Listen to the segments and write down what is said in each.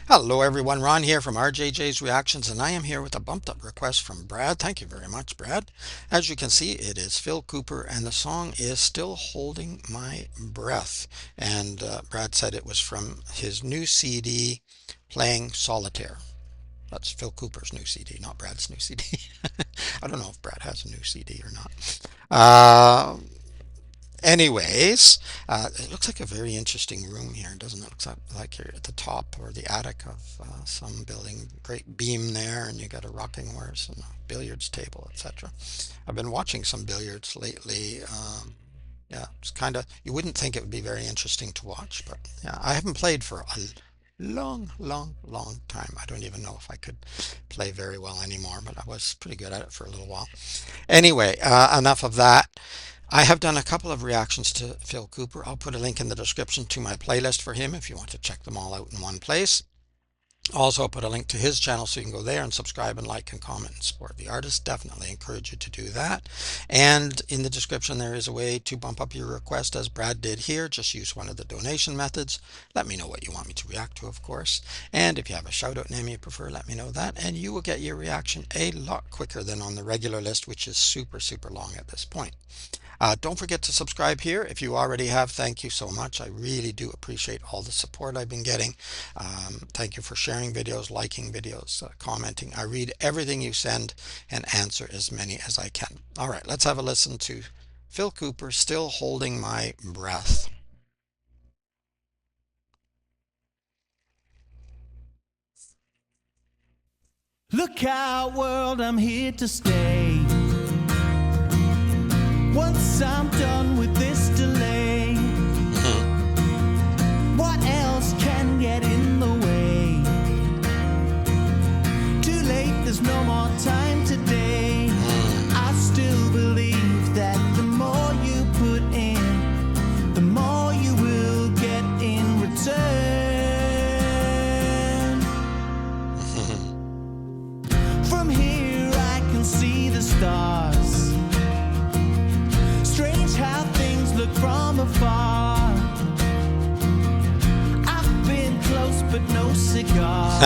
Hello everyone, Ron here from RJJ's Reactions, and I am here with a bumped up request from Brad. Thank you very much, Brad. As you can see, it is Phil Cooper, and the song is Still Holding My Breath. And Brad said it was from his new CD, Playing Solitaire. That's Phil Cooper's new CD, not Brad's new CD. I don't know if Brad has a new CD or not. Anyways, it looks like a very interesting room here, doesn't it? Looks like you're at the top or the attic of some building. Great beam there, and you got a rocking horse and a billiards table, etc. I've been watching some billiards lately. Yeah, it's kind of, you wouldn't think it would be very interesting to watch, but yeah, I haven't played for a long time. I don't even know if I could play very well anymore, but I was pretty good at it for a little while. Anyway, enough of that. I have done a couple of reactions to Phil Cooper. I'll put a link in the description to my playlist for him if you want to check them all out in one place. Also, I'll put a link to his channel so you can go there and subscribe and like and comment and support the artist. Definitely encourage you to do that. And in the description, there is a way to bump up your request as Brad did here. Just use one of the donation methods. Let me know what you want me to react to, of course. And if you have a shout out name you prefer, let me know that. And you will get your reaction a lot quicker than on the regular list, which is super long at this point. Don't forget to subscribe here. If you already have, thank you so much. I really do appreciate all the support I've been getting. Thank you for sharing videos, liking videos, commenting. I read everything you send and answer as many as I can. All right, let's have a listen to Phil Cooper, Still Holding My Breath. Look out, world, I'm here to stay. Once I'm done with this delay, what else can get in the way? Too late, there's no more time today. I still believe that the more you put in, the more you will get in return. From here I can see the stars. Strange how things look from afar. I've been close but no cigar.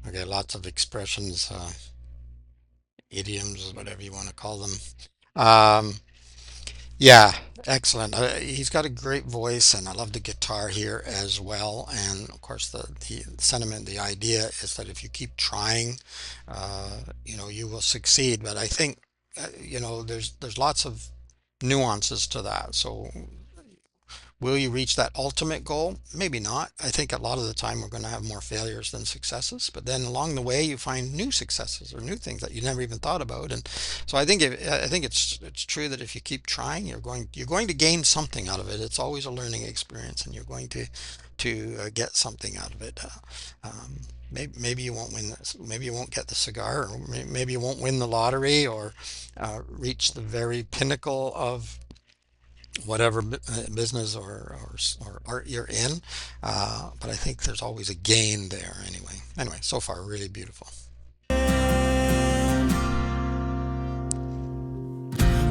Okay, lots of expressions, idioms, whatever you want to call them. Yeah, excellent. He's got a great voice, and I love the guitar here as well. And of course, the sentiment, the idea is that if you keep trying, you will succeed. But I think, there's lots of nuances to that. So will you reach that ultimate goal? Maybe not. I think a lot of the time we're going to have more failures than successes, but then along the way you find new successes or new things that you never even thought about. And so I think it's true that if you keep trying, you're going to gain something out of it. It's always a learning experience, and you're going to get something out of it. Maybe you won't win this. Maybe you won't get the cigar, or maybe you won't win the lottery, or reach the very pinnacle of whatever business or art you're in, but I think there's always a gain there anyway. So far really beautiful.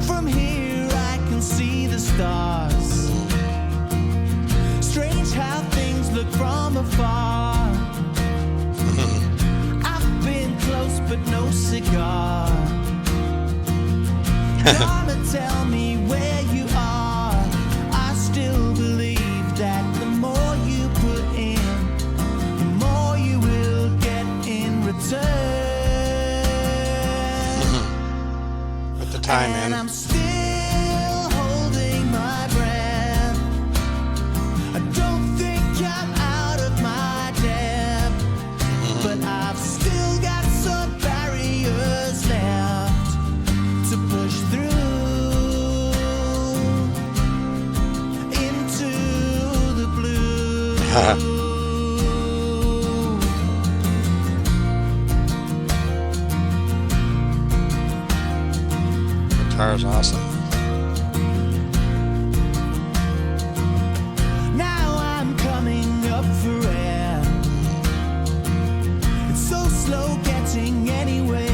From here I can see the stars. Strange how things look from afar. I've been close but no cigar. Darling, tell me where you are. I still believe that the more you put in, the more you will get in return. Put the time And in. I'm still holding my breath. I don't think I'm out of my depth, but I've still got some barriers left to push through into the blue. Guitar is awesome. Now I'm coming up for air. It's so slow getting anywhere.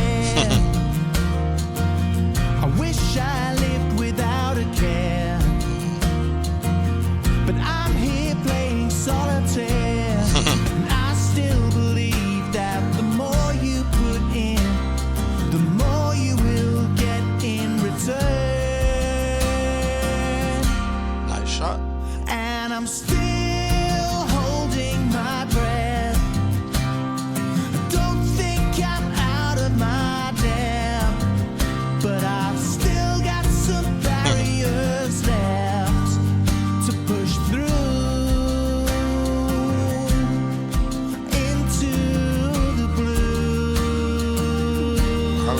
I wish I lived without a care, but I'm here playing solitaire.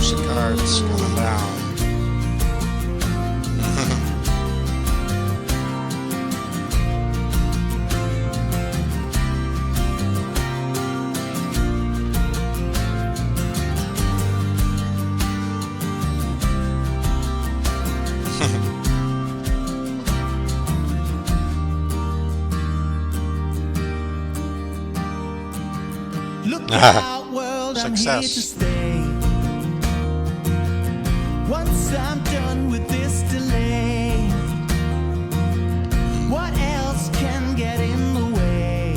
House of Cards coming down. Look out, world, I'm here to Success. stay. Once I'm done with this delay, what else can get in the way?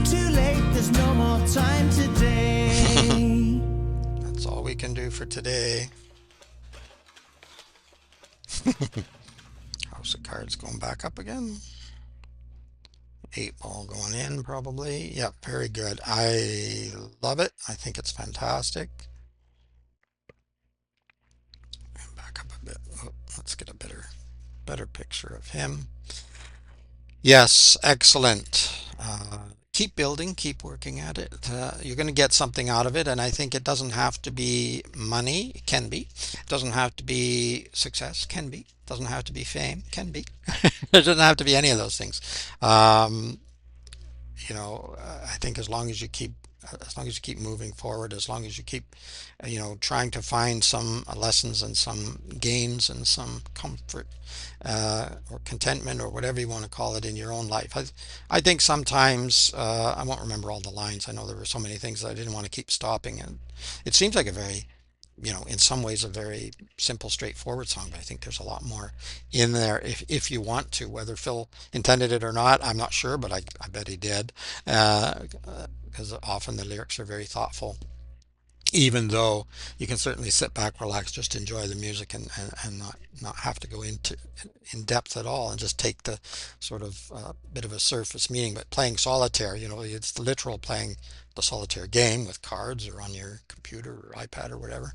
Too late, there's no more time today. That's all we can do for today. House of Cards going back up again. Eight ball going in probably. Yep, very good. I love it. I think it's fantastic. Back up a bit. Oh, let's get a better picture of him. Yes, excellent. Keep building, keep working at it. You're going to get something out of it, and I think it doesn't have to be money. It can be. It doesn't have to be success. Can be. It doesn't have to be fame. Can be. It doesn't have to be any of those things. Um, I think as long as you keep moving forward, as long as you keep, trying to find some lessons and some gains and some comfort or contentment or whatever you want to call it in your own life. I think sometimes I won't remember all the lines. I know there were so many things that I didn't want to keep stopping, and it seems like a very in some ways a very simple, straightforward song, but I think there's a lot more in there if you want to. Whether Phil intended it or not, I'm not sure, but I bet he did, because often the lyrics are very thoughtful. Even though you can certainly sit back, relax, just enjoy the music and not have to go into in depth at all and just take the sort of bit of a surface meaning. But playing solitaire, it's literal playing the solitaire game with cards or on your computer or iPad or whatever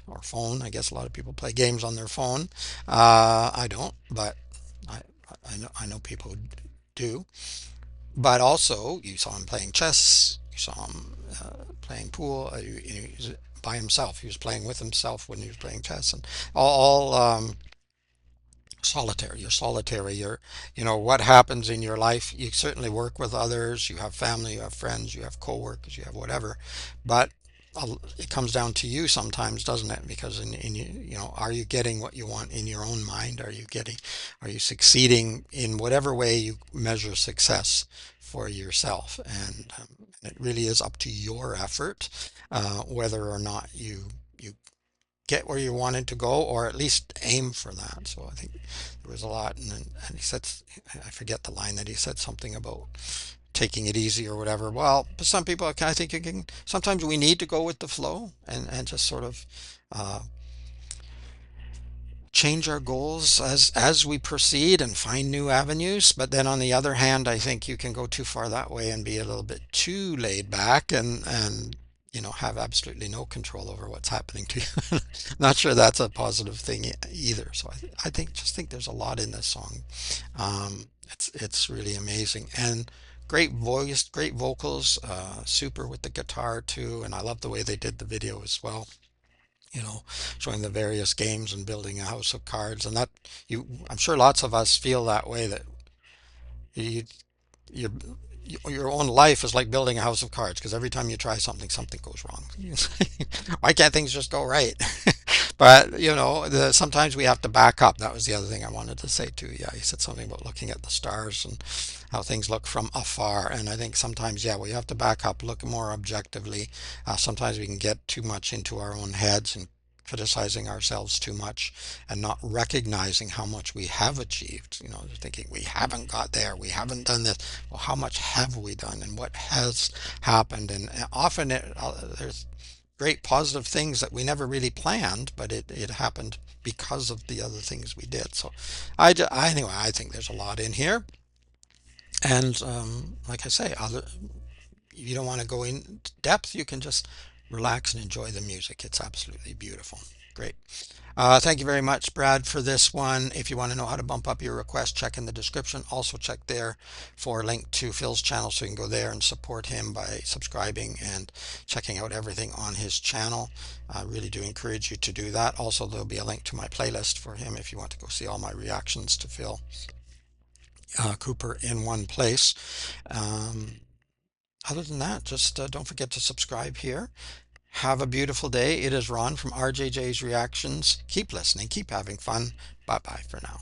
or phone. I guess a lot of people play games on their phone. I don't, but I I know people who do. But also, you saw him playing chess. You saw him playing pool. He was by himself. He was playing with himself when he was playing chess, and all solitary. You're solitary. What happens in your life. You certainly work with others. You have family. You have friends. You have coworkers. You have whatever, but it comes down to you sometimes, doesn't it? Because are you getting what you want in your own mind? Are you succeeding in whatever way you measure success for yourself? And it really is up to your effort, whether or not you get where you wanted to go, or at least aim for that. So I think there was a lot, and he said, I forget the line that he said something about taking it easy or whatever. Well, but some people, I think you can. Sometimes we need to go with the flow and just sort of uh, change our goals as we proceed and find new avenues. But then on the other hand, I think you can go too far that way and be a little bit too laid back and have absolutely no control over what's happening to you. Not sure that's a positive thing either. So I think there's a lot in this song. It's really amazing and great voice, great vocals, super with the guitar too. And I love the way they did the video as well. You know, showing the various games and building a house of cards, and I'm sure lots of us feel that way. That you your your own life is like building a house of cards because every time you try something, something goes wrong. Why can't things just go right? But sometimes we have to back up. That was the other thing I wanted to say too. Yeah, he said something about looking at the stars and how things look from afar. And I think sometimes, yeah, we have to back up, look more objectively. Sometimes we can get too much into our own heads and criticizing ourselves too much and not recognizing how much we have achieved. Thinking we haven't got there, we haven't done this. Well, how much have we done and what has happened? And often there's great positive things that we never really planned, but it happened because of the other things we did. So anyway, I think there's a lot in here. And like I say, if you don't want to go in depth, you can just relax and enjoy the music. It's absolutely beautiful. Great. Thank you very much, Brad, for this one. If you want to know how to bump up your request, check in the description. Also, check there for a link to Phil's channel so you can go there and support him by subscribing and checking out everything on his channel. I really do encourage you to do that. Also, there'll be a link to my playlist for him if you want to go see all my reactions to Phil Cooper in one place. Um, Other than that, just don't forget to subscribe here. Have a beautiful day. It is Ron from RJJ's Reactions. Keep listening, keep having fun. Bye bye for now.